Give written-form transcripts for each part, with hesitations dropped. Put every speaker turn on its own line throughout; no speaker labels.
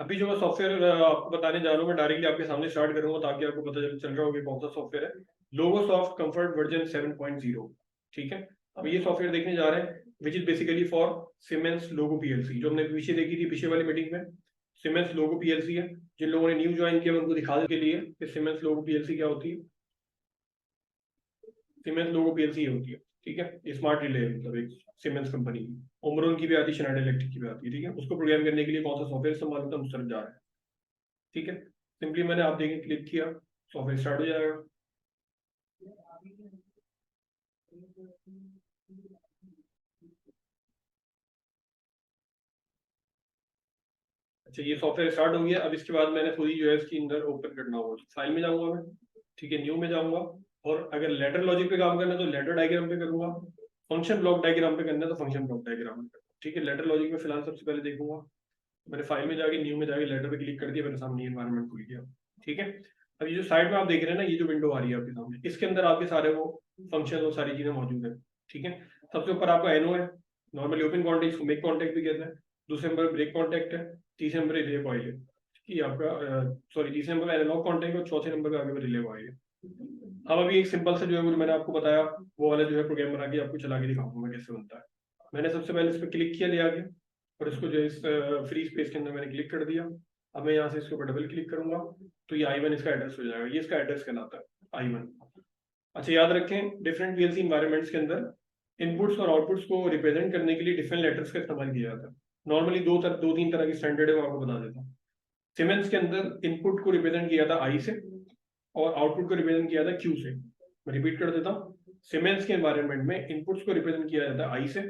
अभी जो मैं सॉफ्टवेयर आपको बताने जा रहा हूँ, मैं डायरेक्टली आपके सामने स्टार्ट करूंगा ताकि आपको पता चल रहा हो कि कौन सा सॉफ्टवेयर है। लोगोसॉफ्ट कंफर्ट वर्जन 7.0। ठीक है, अब ये सॉफ्टवेयर देखने जा रहे हैं which is basically for siemens logo PLC, जो हमने पीछे देखी थी पिछले वाली मीटिंग में। सीमेंस लोगो पीएलसी है, जिन लोगों ने न्यू ज्वाइन किया उनको दिखाने के लिए कि सीमेंस लोगो पीएलसी क्या होती है। सीमेंस लोगो पीएलसी होती है, ठीक है, ये स्मार्ट रिले है, मतलब एक सीमेंस कंपनी की। ओमरॉन की भी आती है, शनाइडर इलेक्ट्रिक की भी आती है। ठीक है, उसको प्रोग्राम करने के लिए कौन सा सॉफ्टवेयर इस्तेमाल होता है उस तरफ जा रहा है। ठीक है, सिंपली मैंने आप देखें क्लिक किया, सॉफ्टवेयर स्टार्ट हो जाएगा। अच्छा, ये सॉफ्टवेयर स्टार्ट हो गया। अब इसके बाद मैंने पूरी जो है इसकी अंदर ओपन करना होगा, फाइल में जाऊंगा मैं, ठीक है, न्यू में जाऊंगा। और अगर लेटर लॉजिक पे काम करना है तो लेटर डायग्राम पे करूंगा, फंक्शन ब्लॉक डायग्राम पे करना है तो फंक्शन ब्लॉक डायग्राम पे करूंगा। ठीक है, लेटर लॉजिक में फिलहाल सबसे पहले देखूंगा। मैंने फाइल में जाके न्यू में जाके लेटर पे क्लिक कर दिया, मेरे सामने एनवायरनमेंट खुल गया। ठीक है, अब ये जो साइड में आप देख रहे हैं ना, ये जो विंडो आ रही है आपके सामने, इसके अंदर आपके सारे वो फंक्शन और सारी चीजें मौजूद है। ठीक है, सबसे ऊपर आपका एनो है, नॉर्मली ओपन कॉन्टेक्ट, इसको मेक कॉन्टेक्ट भी कहते हैं। दूसरे नंबर ब्रेक कॉन्टेक्ट है, तीसरे नंबर रिले कॉइल है कि आपका, सॉरी, तीसरे नंबर पे एनालॉग कॉन्टेक्ट और चौथे नंबर पे आगे रिले कॉइल है। अब अभी एक सिंपल सा जो है वो मैंने आपको बताया, वो वाला जो है प्रोग्राम बना के आपको चला के दिखाऊंगा मैं कैसे बनता है। मैंने सबसे पहले इस पर क्लिक किया ले आके, और इसको जो इस फ्री स्पेस के अंदर मैंने क्लिक कर दिया। अब मैं यहाँ से इसके ऊपर डबल क्लिक करूंगा तो ये I1 इसका एड्रेस हो जाएगा, ये इसका एड्रेस कहलाता है I1। अच्छा, याद रखें डिफरेंट पीएलसी इन्वायरमेंट्स के अंदर इनपुट्स और आउटपुट्स को रिप्रेजेंट करने के लिए डिफरेंट लेटर्स का इस्तेमाल किया जाता है। नॉर्मली दो तीन तरह की स्टैंडर्ड है, मैं आपको बता देता हूँ। सीमेंस के अंदर इनपुट को रिप्रेजेंट किया था I से और आउटपुट को रिप्रेजेंट किया था Q से। मैं रिपीट कर देता हूँ, सीमेंस के एनवायरनमेंट में इनपुट्स को रिप्रेजेंट किया जाता है I से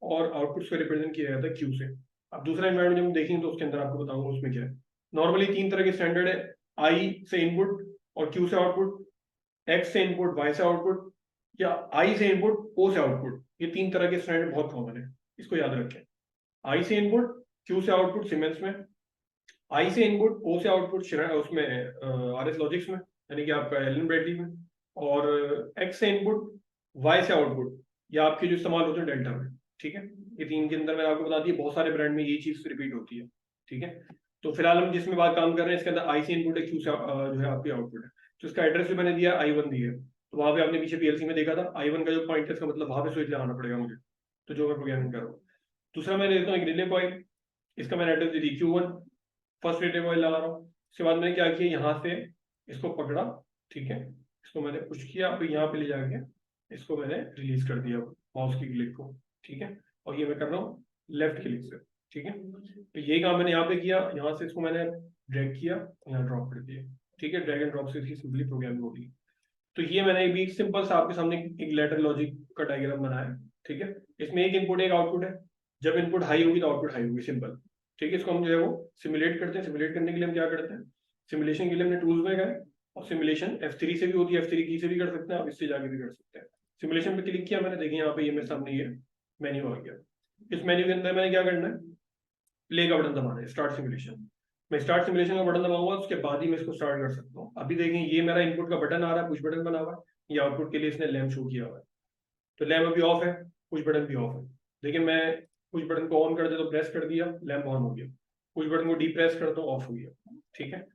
और आउटपुट्स को रिप्रेजेंट किया जाता है Q से। अब दूसरा एनवायरनमेंट जब हम देखेंगे तो उसके अंदर आपको बताऊंगा उसमें क्या है। नॉर्मली तीन तरह के स्टैंडर्ड है, I से इनपुट और Q से आउटपुट, X से इनपुट Y से आउटपुट, या I से इनपुट O से आउटपुट। ये तीन तरह के स्टैंडर्ड बहुत कॉमन है, इसको याद रखें। I से इनपुट, Q से आउटपुट सीमेंस में, I से इनपुट O से आउटपुट उसमें RS लॉजिक्स में, यानी कि आपका एलन ब्रेडली में, और X से इनपुट Y से आउटपुट या आपके जो इस्तेमाल होते हैं डेल्टा में। ठीक है, ये तीन के अंदर मैंने आपको बता दिया, बहुत सारे ब्रांड में ये चीज रिपीट होती है। ठीक है, तो फिलहाल हम जिसमें बात काम कर रहे हैं इसके अंदर I से इनपुट है, Q से जो है आपकी आउटपुट है। तो इसका एड्रेस भी मैंने दिया I1 दिया है, तो वहां पे आपने पीछे पीएलसी में देखा था I1 का जो पॉइंट है, इसका मतलब वहां पे स्विच लगाना पड़ेगा मुझे, तो जो मैं प्रोग्रामिंग कर रहा हूँ। दूसरा मैं देता हूँ एक रिले कॉइल, इसका मैंने एड्रेस दे दी Q1, फर्स्ट रिले कॉइल लगा रहा हूँ। उसके बाद मैंने क्या किया, यहाँ से इसको पकड़ा, ठीक है, इसको मैंने पुश किया, अब यहाँ पे ले जाके इसको मैंने रिलीज कर दिया माउस की क्लिक को। ठीक है, और ये मैं कर रहा हूँ लेफ्ट क्लिक से। ठीक है, तो यही काम मैंने यहाँ पे किया, यहाँ से इसको मैंने ड्रैग किया, यहाँ ड्रॉप कर दिया। ठीक है, ड्रैग एंड ड्रॉप से इसकी सिंपली प्रोग्रामिंग होगी। तो ये मैंने भी सिंपल सा आपके सामने एक लेटर लॉजिक का डायग्राम बनाया। ठीक है, इसमें एक इनपुट एक आउटपुट है, जब इनपुट हाई होगी तो आउटपुट हाई होगी, सिंपल। ठीक है, इसको हम जो है वो सिमुलेट करते हैं। सिमुलेट करने के लिए हम क्या करते हैं, सिमुलेशन के लिए हमने टूल्स में गए, और सिमुलेशन F3 से भी होती है, F3 की से भी कर सकते हैं आप, इससे जाके भी कर सकते हैं। सिमुलेशन पे क्लिक किया मैंने, देखिए यहाँ पे ये मेरे सामने ये मेन्यू आ गया। इस मेन्यू के अंदर मैंने क्या करना है, प्ले का बटन दबाना है, स्टार्ट सिमुलेशन। मैं स्टार्ट सिमुलेशन का बटन दबाऊंगा, उसके बाद ही मैं इसको स्टार्ट कर सकता हूँ। अभी देखें ये मेरा इनपुट का बटन आ रहा है, पुश बटन बना हुआ है, ये आउटपुट के लिए इसने लैम्प शो किया हुआ है। तो लैम्प अभी ऑफ है, पुश बटन भी ऑफ है। देखिए मैं पुश बटन को ऑन कर दे तो प्रेस कर दिया, लैम्प ऑन हो गया। पुश बटन को डीप्रेस कर दो, ऑफ हो गया। ठीक है,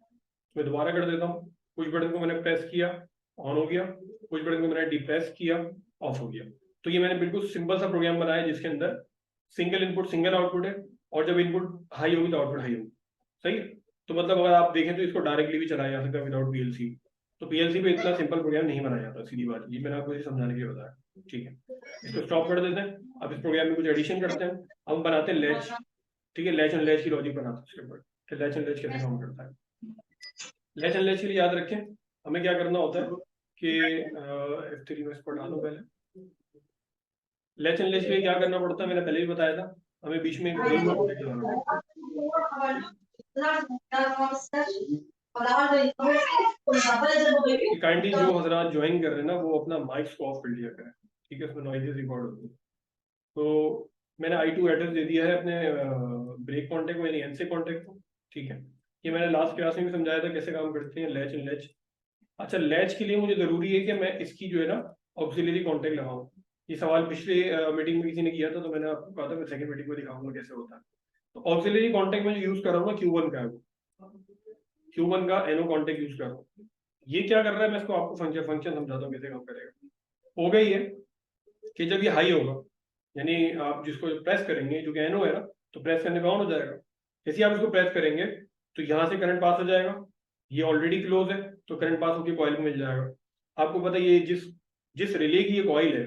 मैं दोबारा कर देता हूँ, पुश बटन को मैंने प्रेस किया, ऑन हो गया, पुश बटन को मैंने डिप्रेस किया, ऑफ हो गया। तो ये मैंने बिल्कुल सिंपल सा प्रोग्राम बनाया जिसके अंदर सिंगल इनपुट सिंगल आउटपुट है, और जब इनपुट हाई होगी तो आउटपुट हाई होगी। सही है, तो मतलब अगर आप देखें तो इसको डायरेक्टली भी चलाया जा सकता है विदाउट पीएलसी। तो पीएलसी पे इतना सिंपल प्रोग्राम नहीं बनाया जाता, सीधी बात, ये मैंने आपको समझाने के लिए बताया। ठीक है, इसको स्टॉप कर देते हैं। अब इस प्रोग्राम में कुछ एडिशन करते हैं, हम बनाते हैं लैच। ठीक है, लैच एंड लैच की लॉजिक बनाते हैं उसके ऊपर कि लैच एंड लैच कैसे काम करता है। लैच एंड लैच के लिए याद रखें हमें क्या करना होता है कि F3 में इसको डालो पहले। लैच एंड लैच के लिए क्या करना पड़ता है मैंने पहले भी बताया था, हमें बीच में एक ब्रेक कॉन्टेक्ट लगाना पड़ता है। काइंडली जो हजरात ज्वाइन कर रहे हैं ना वो अपना माइक्स को ऑफ कर लिया करें, ठीक है, उसमें नॉइजेस रिकॉर्ड होती है। तो मैंने I2 एड्रेस दे दिया है अपने ब्रेक कॉन्टेक्ट में, एन से कॉन्टेक्ट को। ठीक है, ये मैंने लास्ट क्लास में भी समझाया था कैसे काम करते हैं लैच एंड लैच। अच्छा, लैच के लिए मुझे जरूरी है कि मैं इसकी जो है ना ऑक्सिलरी कॉन्टेक्ट लगाऊं। ये सवाल पिछले मीटिंग में किसी ने किया था, तो मैंने आपको कहा था मैं सेकंड मीटिंग में दिखाऊंगा कैसे होता है। तो ऑक्सिलरी कॉन्टेक्ट में जो यूज कर रहा हूँ ना Q1 का है वो। Q1 का NO कॉन्टेक्ट यूज कर रहा हूँ। ये क्या कर रहा है, मैं इसको आपको फंक्शन समझाता हूँ कैसे काम करेगा। हो गई है कि जब ये हाई होगा, यानी आप जिसको प्रेस करेंगे, जो कि NO है ना, तो प्रेस करने पे ऑन हो जाएगा। जैसे ही आप इसको प्रेस करेंगे तो यहाँ से करंट पास हो जाएगा, ये ऑलरेडी क्लोज है तो करंट पास होकर कॉइल में मिल जाएगा। आपको पता है ये जिस जिस रिले की ये कॉइल है,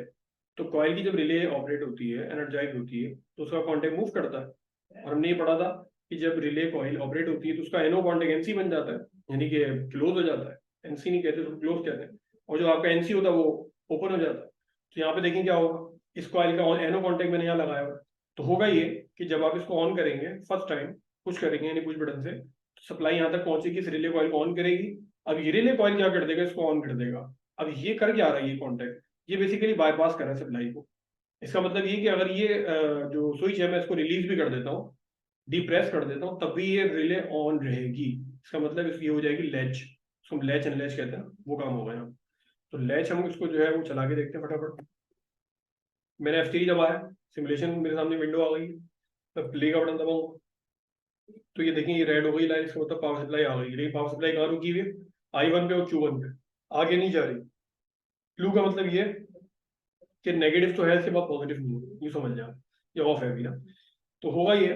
तो कॉइल की जब रिले ऑपरेट होती है, एनर्जाइज होती है, तो उसका कॉन्टेक्ट मूव करता है। और हमने ये पढ़ा था कि जब रिले कॉइल ऑपरेट होती है तो उसका NO कॉन्टेक्ट NC बन जाता है, यानी कि क्लोज हो जाता है। NC नहीं कहते, उसको क्लोज कहते हैं। और जो आपका NC होता है वो ओपन हो जाता है। तो यहाँ पे देखें क्या होगा, इस कॉइल का NO कॉन्टेक्ट मैंने यहाँ लगाया हुआ है। तो होगा ये कि जब आप इसको ऑन करेंगे फर्स्ट टाइम, पुश करेंगे यानी पुश बटन से, तो सप्लाई यहाँ तक पहुंचेगी, इस रिले कॉइल को ऑन करेगी। अब ये रिले कॉइल क्या कर देगा, इसको ऑन कर देगा। अब ये कर क्या रहा है, ये कॉन्टेक्ट ये बेसिकली बाईपास कर रहा है सप्लाई को। इसका मतलब ये कि अगर ये जो स्विच है मैं इसको रिलीज भी कर देता हूँ, डिप्रेस कर देता हूँ, तब भी ये रिले ऑन रहेगी। इसका मतलब ये हो जाएगी लैच, इसको हम लैच अनलैच कहते हैं, वो काम होगा यहाँ। तो लैच हम इसको जो है वो चला के देखते हैं फटाफट। मैंने F3 दबाया, सिमुलेशन मेरे सामने विंडो आ गई, मैं प्ले का बटन दबाऊंगा तो ये देखिए ये रेड हो गई लाइन, इसका मतलब पावर सप्लाई आ गई। लेकिन पावर सप्लाई कहाँ रुकी हुई है, I1 पे और Q1 पे, आगे नहीं जा रही। ब्लू का मतलब ये कि नेगेटिव तो है, इसके बाद पॉजिटिव नहीं है, ये समझ जाए, ये ऑफ है अभी ना। तो होगा ये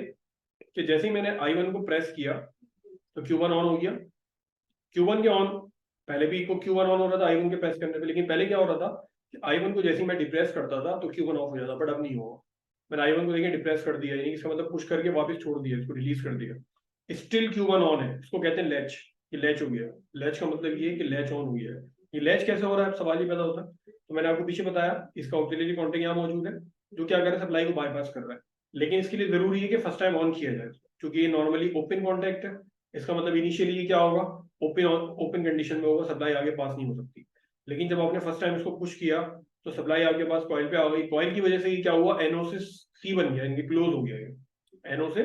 कि जैसे ही मैंने I1 को प्रेस किया तो Q1 ऑन हो गया। Q1 के ऑन, पहले भी को Q1 ऑन हो रहा था I1 के प्रेस करने पे, लेकिन पहले क्या हो रहा था कि I1 को जैसे ही मैं डिप्रेस करता था तो Q1 ऑफ हो जाता, बट अब नहीं होगा। मैंने I1 को देखिए डिप्रेस कर दिया, यानी इसका मतलब पुश करके वापस छोड़ दिया, इसको रिलीज कर दिया, स्टिल Q1 ऑन है। इसको कहते हैं लैच, ये लैच हो गया। लैच का मतलब ये है कि लैच ऑन हो गया है। ये लैच कैसे हो रहा है, अब सवाल ही पैदा होता है। तो मैंने आपको पीछे बताया, इसका ऑक्सिलरी कॉन्टेक्ट यहाँ मौजूद है, जो क्या कर रहा है, सप्लाई को बाईपास कर रहा है। लेकिन इसके लिए जरूरी है कि फर्स्ट टाइम ऑन किया जाए, क्योंकि ये नॉर्मली ओपन कॉन्टेक्ट है। इसका मतलब इनिशियली ये क्या होगा, ओपन ओपन कंडीशन में होगा, सप्लाई आगे पास नहीं हो सकती। लेकिन जब आपने फर्स्ट टाइम इसको पुश किया तो सप्लाई आपके पास कॉइल पे आ गई। कॉइल की वजह से ये क्या हुआ, NO से C बन गया, यानी क्लोज हो गया ये NO से,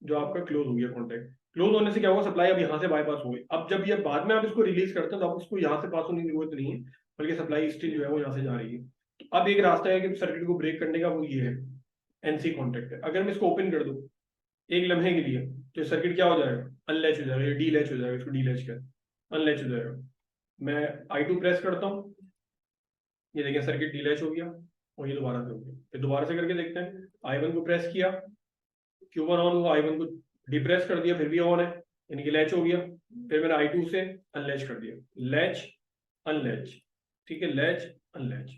जो आपका क्लोज हो गया कॉन्टेक्ट। क्लोज होने से क्या हुआ, सप्लाई अब यहाँ से बाईपास हो गई। अब जब ये बाद में आप इसको रिलीज करते हैं तो आप उसको यहाँ से पास होने की जरूरत नहीं है, बल्कि सप्लाई स्टिल जो है वो यहाँ से जा रही है। तो अब एक रास्ता है कि सर्किट को ब्रेक करने का, वो ये है NC कॉन्टेक्ट है। अगर मैं इसको ओपन कर दूं एक लम्हे के लिए तो सर्किट क्या हो जाएगा, अनलैच हो जाएगा, डी लैच हो जाएगा, इसको डी लैच कर, अनलैच हो जाएगा। मैं I2 प्रेस करता हूँ, ये देखिए सर्किट डीलैच हो गया, और ये दोबारा से हो गया। फिर दोबारा से करके देखते हैं, I1 को प्रेस किया, Q1 ऑन हुआ, I1 को डिप्रेस कर दिया, फिर भी ऑन है, यानी कि लैच हो गया। फिर मैंने I2 से अनलैच कर दिया, लैच अनलैच, ठीक है, latch unlatch.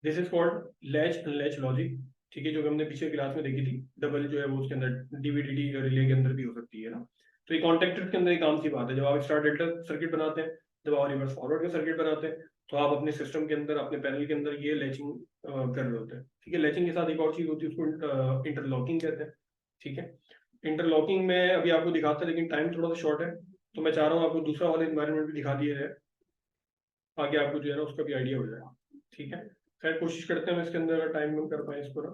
This is called latch unlatch logic, ठीक है, जो कि हमने पीछे क्लास में देखी थी। डबल जो है वो उसके अंदर डीवीडी रिले के अंदर भी हो सकती है ना। तो ये कॉन्टेक्टर के अंदर एक आम सी बात है, जब आप स्टार डेल्टा सर्किट बनाते हैं, जब आप रिवर्स फॉरवर्ड का सर्किट बनाते हैं, तो आप अपने सिस्टम के अंदर, अपने पैनल के अंदर ये लैचिंग कर रहे होते हैं, ठीक है। लैचिंग के साथ एक और चीज होती है, उसको इंटरलॉकिंग कहते हैं, ठीक है। इंटरलॉकिंग में अभी आपको दिखाता है, लेकिन टाइम थोड़ा सा शॉर्ट है, तो मैं चाह रहा हूँ आपको दूसरा वाला इन्वायरमेंट भी दिखा दिया जाए, ताकि आपको जो है ना उसका भी आइडिया हो जाए, ठीक है। खैर कोशिश करते हैं हम इसके अंदर टाइम में कर पाए इसको ना।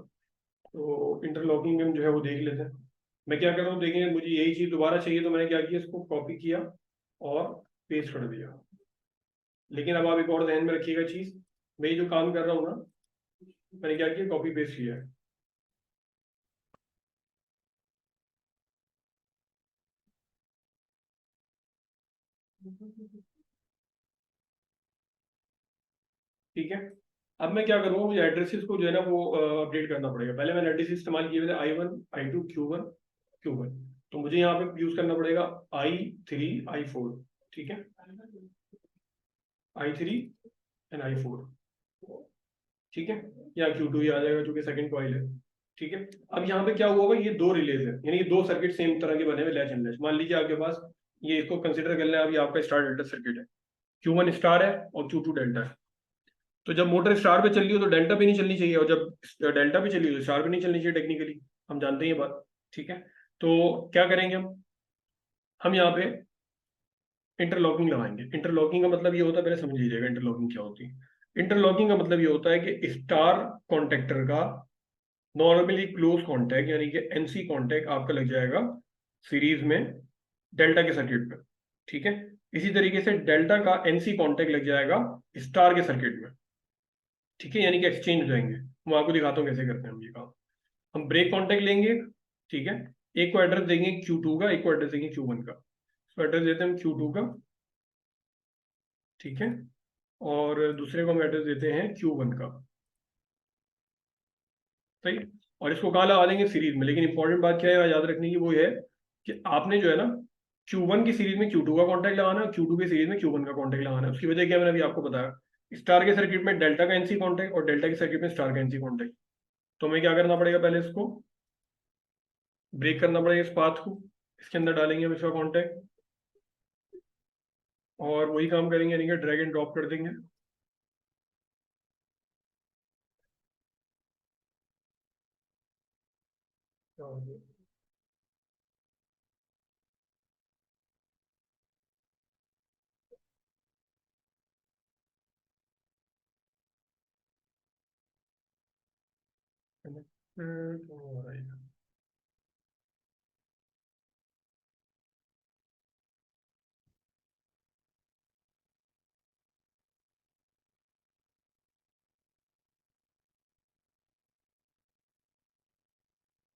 तो इंटरलॉकिंग में हम जो है वो देख लेते हैं। मैं क्या कर रहा हूँ, देखेंगे, मुझे यही चीज दोबारा चाहिए, तो मैंने क्या किया, इसको कॉपी किया और पेस्ट कर दिया। लेकिन अब आप एक और ध्यान में रखिएगा चीज, मैं ये जो काम कर रहा हूँ ना, मैंने क्या किया, कॉपी पेस्ट किया है। ठीक है। अब मैं क्या करूँगा, मुझे एड्रेसेस को जो है ना वो अपडेट करना पड़ेगा। पहले मैंने एड्रेस इस्तेमाल किए हुए थे I1 I2 Q1, तो मुझे यहाँ पे यूज करना पड़ेगा I3 I4, ठीक है, I3 एंड I4, ठीक है। या Q2 ही आ जाएगा जो कि सेकंड कॉइल है, ठीक है। अब यहाँ पे क्या हुआ होगा, ये दो रिलेज है, यानी कि दो सर्किट सेम तरह के बने हुए, लैच एंड लैच। मान लीजिए आपके पास, ये इसको कंसिडर कर लें, अभी आपका स्टार डेल्टा सर्किट है, Q1 स्टार है और Q2 डेल्टा है। तो जब मोटर स्टार पे चल रही हो तो डेल्टा पे नहीं चलनी चाहिए, और जब डेल्टा पे चली हो तो स्टार पे नहीं चलनी चाहिए, टेक्निकली हम जानते हैं ये बात, ठीक है। तो क्या करेंगे हम यहाँ पे इंटरलॉकिंग लगाएंगे। इंटरलॉकिंग का मतलब ये होता है, पहले समझ लीजिएगा इंटरलॉकिंग क्या होती है। इंटरलॉकिंग का मतलब ये होता है कि स्टार कॉन्टेक्टर का नॉर्मली क्लोज कॉन्टैक्ट, यानी कि NC कॉन्टैक्ट आपका लग जाएगा सीरीज में डेल्टा के सर्किट में, ठीक है। इसी तरीके से डेल्टा का NC कॉन्टैक्ट लग जाएगा स्टार के सर्किट में, ठीक है, यानी कि एक्सचेंज हो जाएंगे। मैं आपको दिखाता हूँ कैसे करते हैं हम ये काम। हम ब्रेक कॉन्टैक्ट लेंगे, ठीक है, एक को एड्रेस देंगे Q2 का, एक को एड्रेस देंगे Q1 का। इसको एड्रेस देते हैं हम Q2 का, ठीक है, और दूसरे को हम एड्रेस देते हैं Q1 का, सही। और इसको कहाँ लगा देंगे, सीरीज में। लेकिन इंपॉर्टेंट बात क्या है याद रखने की, वो है कि आपने जो है ना Q1 की सीरीज में Q2 का कॉन्टैक्ट लगाना है, Q2 की सीरीज में Q1 का कॉन्टैक्ट लगाना है। उसकी वजह क्या है, मैंने अभी आपको बताया, स्टार के सर्किट में डेल्टा का एनसी कॉन्टैक्ट और डेल्टा के सर्किट में स्टार का एनसी कॉन्टैक्ट। तो हमें क्या करना पड़ेगा, पहले इसको ब्रेक करना पड़ेगा इस पाथ को, इसके अंदर डालेंगे हम इसका कॉन्टैक्ट, और वही काम करेंगे, यानी कि ड्रैग एंड ड्रॉप कर देंगे। Connected हो रहा है।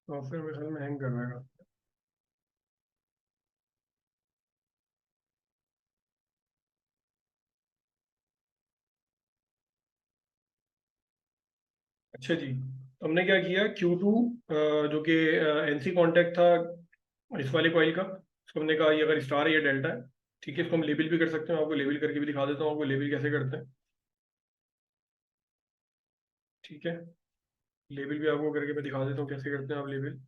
सॉफ्टवेयर मेरे ख्याल में हैंग कर रहा है। अच्छा जी, तो हमने क्या किया, Q2 जो कि एनसी कॉन्टैक्ट था इस वाले कॉइल का, इसको हमने कहा ये अगर स्टार है या डेल्टा है, ठीक है। इसको हम लेबल भी कर सकते हैं, आपको लेबल करके भी दिखा देता हूँ आपको लेबल कैसे करते हैं, ठीक है। लेबल भी आपको करके मैं दिखा देता हूँ कैसे करते हैं आप लेबल।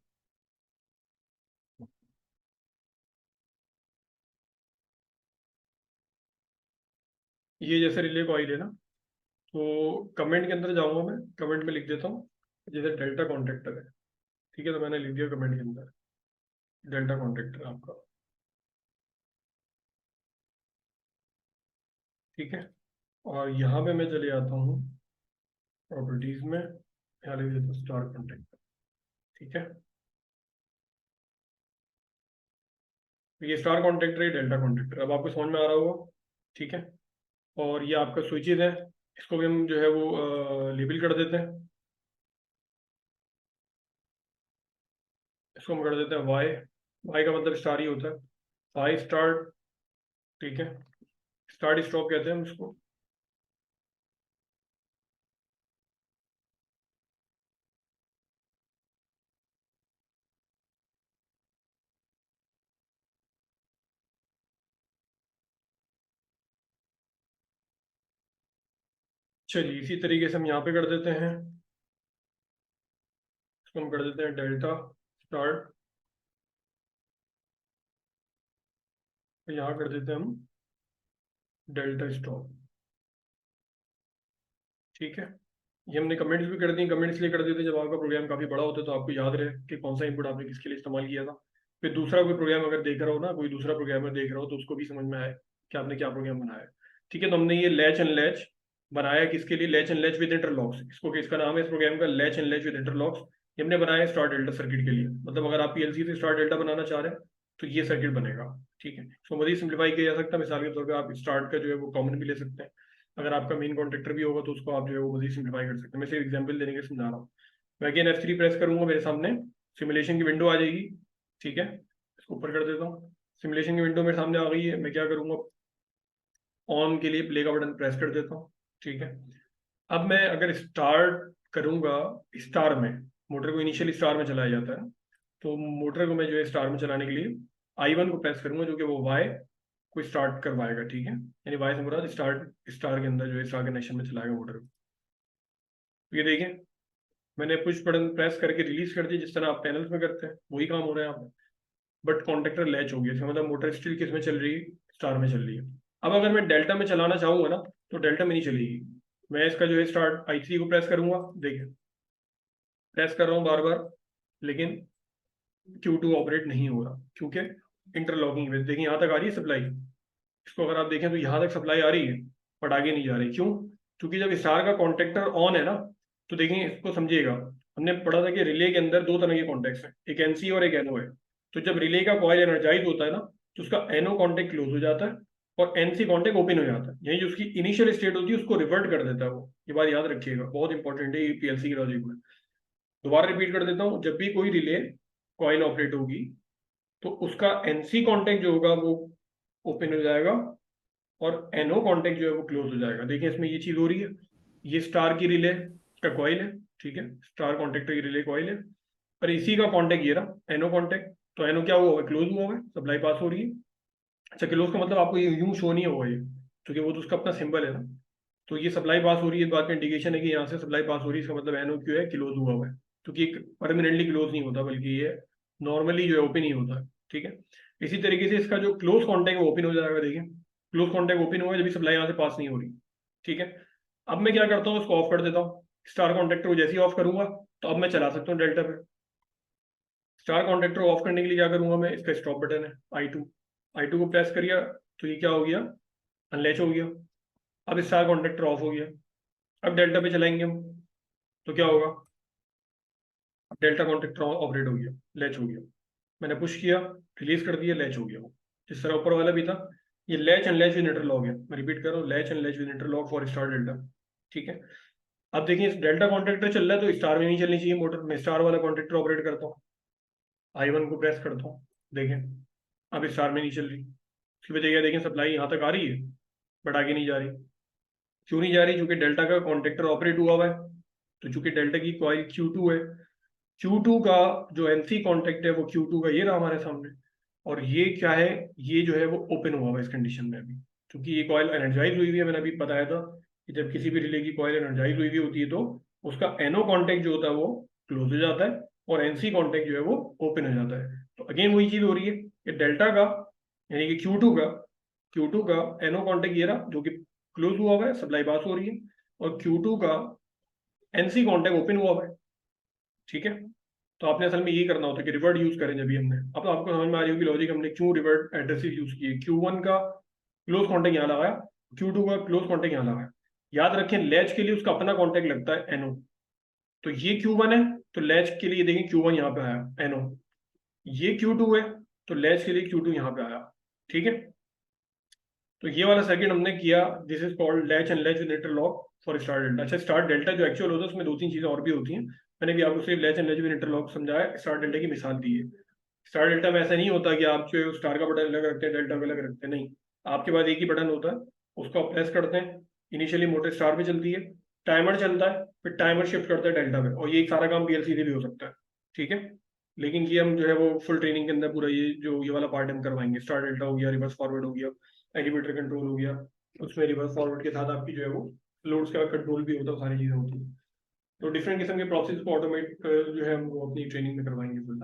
ये जैसे रिले कॉइल है ना, तो कमेंट के अंदर जाऊंगा मैं, कमेंट में लिख देता हूँ जैसे डेल्टा कॉन्ट्रैक्टर है, ठीक है। तो मैंने लिख दिया कमेंट के अंदर डेल्टा कॉन्ट्रैक्टर आपका, ठीक है। और यहाँ पे मैं चले आता हूँ प्रॉपर्टीज में, यहाँ लिख देता हूँ स्टार कॉन्ट्रैक्टर, ठीक है। तो ये स्टार कॉन्ट्रैक्टर है, डेल्टा कॉन्ट्रैक्टर, अब आपको समझ में आ रहा होगा, ठीक है। और ये आपका स्विचेज है, इसको भी हम जो है वो लेबल कर देते हैं। इसको हम कर देते हैं वाई, वाई का मतलब स्टार ही होता है, वाई स्टार्ट, ठीक है। स्टार्ट स्टॉप कहते हैं हम इसको। चलिए इसी तरीके से हम यहाँ पे कर देते हैं, इसको हम कर देते हैं डेल्टा स्टार्ट, तो यहाँ कर देते हैं हम डेल्टा स्टॉप, ठीक है। ये हमने कमेंट्स भी कर दी, कमेंट्स इसलिए कर देते जब आपका प्रोग्राम काफी बड़ा होता है तो आपको याद रहे कि कौन सा इनपुट आपने किसके लिए इस्तेमाल किया था। फिर दूसरा कोई प्रोग्राम अगर देख रहा हो ना, कोई दूसरा प्रोग्रामर देख रहा हो, तो उसको भी समझ में आए कि आपने क्या प्रोग्राम बनाया है, ठीक है। तो हमने ये लैच एंड लैच बनाया किसके लिए, latch and latch with interlocks, इसको इसका नाम है इस प्रोग्राम का latch and latch with interlocks. ये हमने बनाया है स्टार डेल्टा सर्किट के लिए, मतलब अगर आप पीएलसी से स्टार डेल्टा बनाना चाह रहे हैं तो ये सर्किट बनेगा, ठीक है। इसको मजीद सिंप्लीफाई किया जा सकता है, मिसाल के तौर पर आप स्टार्ट का जो है वो कॉमन भी ले सकते हैं, अगर आपका मेन कॉन्ट्रैक्टर भी होगा तो उसको आप जो है वो मजीद सिंप्लीफाई कर सकते हैं। मैं सिर्फ एग्जांपल देने के लिए समझा रहा हूँ। मैं अगेन F3 प्रेस करूंगा, मेरे सामने सिमुलेशन की विंडो आ जाएगी, ठीक है। इसको ऊपर कर देता हूँ, सिमुलेशन की विंडो मेरे सामने आ गई है। मैं क्या करूंगा, ऑन के लिए प्ले का बटन प्रेस कर देता हूँ, ठीक है। अब मैं अगर स्टार्ट करूंगा स्टार में, मोटर को इनिशियली स्टार में चलाया जाता है, तो मोटर को मैं जो है स्टार में चलाने के लिए I1 को प्रेस करूंगा, जो कि वो वाई को स्टार्ट करवाएगा, ठीक है। यानी वाई से मुराद स्टार्ट, स्टार के अंदर जो है स्टार कनेक्शन में चलाएगा मोटर को। तो ये देखें, मैंने पुश बटन प्रेस करके रिलीज कर दिया, जिस तरह आप पैनल्स में करते हैं वही काम हो रहा है यहाँ पे। बट कॉन्ट्रैक्टर लैच हो गया, इसका मतलब मोटर स्टिल किस में चल रही है, स्टार में चल रही है। अब अगर मैं डेल्टा में चलाना चाहूंगा ना, तो डेल्टा में नहीं चलेगी। मैं इसका जो है स्टार्ट I3 को प्रेस करूंगा, देखिए प्रेस कर रहा हूँ बार बार, लेकिन Q2 ऑपरेट नहीं हो रहा, क्योंकि इंटरलॉकिंग में देखिए यहाँ तक आ रही है सप्लाई, इसको अगर आप देखें तो यहाँ तक सप्लाई आ रही है, बट आगे नहीं जा रही। क्यों? क्योंकि जब स्टार का कॉन्ट्रैक्टर ऑन है ना, तो देखिए इसको समझिएगा, हमने पढ़ा था कि रिले के अंदर दो तरह के कॉन्टैक्ट्स हैं, एक एनसी और एक एनओ है। तो जब रिले का कॉइल एनर्जाइज होता है ना, तो उसका एनओ कॉन्टैक्ट क्लोज हो जाता है और एनसी कॉन्टैक्ट ओपन हो जाता है, यही जो उसकी इनिशियल स्टेट होती है उसको रिवर्ट कर देता है वो। ये बात याद रखिएगा, बहुत इंपॉर्टेंट है ये पीएलसी की लॉजिक में। दोबारा रिपीट कर देता हूँ, जब भी कोई रिले कॉइल ऑपरेट होगी तो उसका एनसी कॉन्टैक्ट जो होगा वो ओपन हो जाएगा और एनो कॉन्टेक्ट जो है वो क्लोज हो जाएगा। देखिए इसमें ये चीज हो रही है, ये स्टार की रिले का कॉइल है, ठीक है, स्टार कॉन्टेक्टर की रिले कॉइल है, और इसी का कॉन्टेक्ट ये रहा एनो कॉन्टेक्ट। तो एनो क्या हुआ है, क्लोज हुआ है, सप्लाई पास हो रही है। अच्छा, क्लोज का मतलब आपको ये यूं शो नहीं होगा ये, क्योंकि वो तो उसका अपना सिंबल है ना। तो ये सप्लाई पास हो रही है, इस बात का इंडिकेशन है कि यहाँ से सप्लाई पास हो रही है, इसका मतलब एनो क्यों है, क्लोज हुआ है। क्योंकि परमानेंटली क्लोज नहीं होता, बल्कि ये नॉर्मली जो है ओपन ही होता है, ठीक है। इसी तरीके से इसका जो क्लोज कॉन्टैक्ट है वो ओपन हो जाएगा। देखिए क्लोज कॉन्टैक्ट ओपन हुआ है जब भी सप्लाई यहाँ से पास नहीं हो रही, ठीक है। अब मैं क्या करता हूँ, इसको ऑफ कर देता हूँ। स्टार कॉन्टैक्टर को जैसे ही ऑफ करूंगा तो अब मैं चला सकता हूँ डेल्टा पे। स्टार कॉन्टैक्टर को ऑफ करने के लिए क्या करूंगा मैं, इसका स्टॉप बटन है आई टू को प्रेस करिए तो ये क्या हो गया, अनलैच हो गया। अब स्टार कॉन्टैक्टर ऑफ हो गया। अब डेल्टा पे चलाएंगे हम तो क्या होगा, डेल्टा कॉन्टैक्टर ऑपरेट हो गया, लैच हो गया। मैंने पुश किया, रिलीज कर दिया, लैच हो गया वो, जिस तरह ऊपर वाला भी था। ये latch and latch with interlock है, मैं रिपीट कर रहा हूँ, latch and latch with interlock for star delta, ठीक है। अब देखिए इस डेल्टा कॉन्ट्रैक्टर चल रहा है तो स्टार में नहीं चलनी चाहिए मोटर, मैं स्टार वाला कॉन्ट्रैक्टर ऑपरेट करता हूँ, I1 को प्रेस करता हूँ। देखें अब स्टार में नहीं चल रही, उसकी वजह क्या, देखें सप्लाई यहाँ तक आ रही है बट आगे नहीं जा रही। क्यों नहीं जा रही, क्योंकि डेल्टा का कॉन्ट्रैक्टर ऑपरेट हुआ हुआ है। तो चूंकि डेल्टा की कॉइल Q2 है, Q2 का जो NC कॉन्टैक्ट है वो Q2 का ये रहा हमारे सामने, और ये क्या है, ये जो है वो ओपन हुआ हुआ है इस कंडीशन में अभी, क्योंकि ये कॉइल एनर्जाइज हुई हुई है। मैंने अभी बताया था कि जब किसी भी रिले की कॉइल एनर्जाइज हुई हुई होती है तो उसका एनो कॉन्टैक्ट जो होता है वो क्लोज हो जाता है और NC कॉन्टैक्ट जो है वो ओपन हो जाता है। तो अगेन वही चीज हो रही है कि डेल्टा का यानी कि Q2 का एनो कॉन्टैक्ट ये रहा जो कि क्लोज हुआ हुआ है, सप्लाई पास हो रही है, और Q2 का NC कॉन्टैक्ट ओपन हुआ हुआ है, ठीक है। तो आपने असल में ये करना होता है कि रिवर्ट यूज करें जब भी हमने, अब तो आपको समझ में आ रही होगी लॉजिक हमने क्यों रिवर्ट एड्रेसेस यूज किए। Q1 का क्लोज कॉन्टैक्ट यहाँ लगाया, Q2 का क्लोज कॉन्टैक्ट यहाँ लगाया। याद रखें लैच के लिए उसका अपना कॉन्टैक्ट लगता है एनो, तो ये Q1 है तो लैच के लिए देखें Q1 यहाँ पे आया एनो, ये Q2 है तो लैच के लिए Q2 यहाँ पे आया, ठीक है। तो ये वाला सर्किट हमने किया, this is called latch and latch with interlock for star delta. अच्छा स्टार डेल्टा जो एक्चुअल होता है उसमें दो तीन चीजें और भी होती हैं, मैंने भी आपको सिर्फ latch and latch with interlock समझाया, स्टार डेल्टा की मिसाल दी है। स्टार डेल्टा में ऐसा नहीं होता कि आप जो स्टार का बटन अलग रखते हैं डेल्टा का अलग रखते हैं, नहीं, आपके पास एक ही बटन होता है, उसको आप प्रेस करते हैं, इनिशियली मोटर स्टार पे चलती है, टाइमर चलता है, फिर टाइमर शिफ्ट करता है डेल्टा पे, और ये सारा काम PLC से भी हो सकता है, ठीक है। लेकिन ये हम जो है वो फुल ट्रेनिंग के अंदर पूरा ये वाला पार्ट हम करवाएंगे। स्टार डेल्टा हो गया, रिवर्स फॉरवर्ड हो गया, एलिवेटर कंट्रोल हो गया, उसमें रिवर्स फॉरवर्ड के साथ आपकी जो है वो लोड्स का कंट्रोल भी होता है, सारी चीजें होती हैं। तो डिफरेंट किस्म के प्रोसेस को ऑटोमेट जो है हम वो अपनी ट्रेनिंग में करवाएंगे फुल।